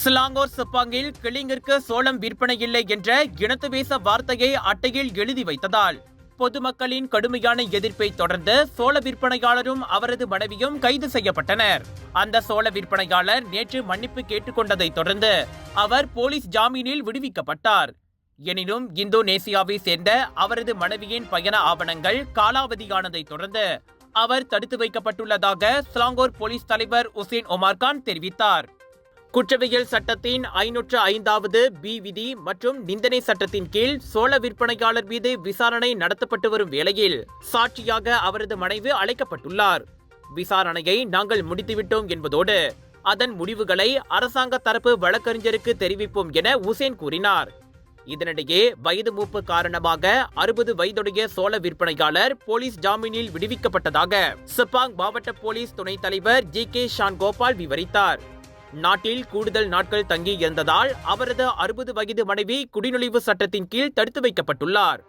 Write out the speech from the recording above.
Selangor செப்பாங்கில் கிளிங்கிற்கு சோளம் விற்பனை இல்லை என்ற இனத்துவேச வார்த்தையை அட்டையில் எழுதி வைத்ததால் பொதுமக்களின் கடுமையான எதிர்ப்பை தொடர்ந்து சோள விற்பனையாளரும் அவரது மனைவியும் கைது செய்யப்பட்டனர். அந்த சோள விற்பனையாளர் நேற்று மன்னிப்பு கேட்டுக்கொண்டதை தொடர்ந்து அவர் போலீஸ் ஜாமீனில் விடுவிக்கப்பட்டார். எனினும் இந்தோனேசியாவை சேர்ந்த அவரது மனைவியின் பயண ஆவணங்கள் காலாவதியானதை தொடர்ந்து அவர் தடுத்து வைக்கப்பட்டுள்ளதாக சிலாங்கூர் போலீஸ் தலைவர் உசேன் ஒமார்கான் தெரிவித்தார். குற்றவியல் சட்டத்தின் 505வது பி விதி மற்றும் நிந்தனை சட்டத்தின் கீழ் சோள விற்பனையாளர் மீது விசாரணை நடத்தப்பட்டு வரும் வேளையில் சாட்சியாக அவரது மனைவி அழைக்கப்பட்டுள்ளார். விசாரணையை நாங்கள் முடித்துவிட்டோம் என்பதோடு அதன் முடிவுகளை அரசாங்க தரப்பு வழக்கறிஞருக்கு தெரிவிப்போம் என உசேன் கூறினார். இதனிடையே வயது மூப்பு காரணமாக 60 வயதுடைய சோள விற்பனையாளர் போலீஸ் ஜாமீனில் விடுவிக்கப்பட்டதாக செப்பாங் மாவட்ட போலீஸ் துணைத் தலைவர் ஜி.கே. ஷான்கோபால் விவரித்தார். நாட்டில் கூடுதல் நாட்கள் தங்கி இருந்ததால் அவரது 60 வயது மனைவி குடிநுழைவு சட்டத்தின் கீழ் தடுத்து வைக்கப்பட்டுள்ளார்.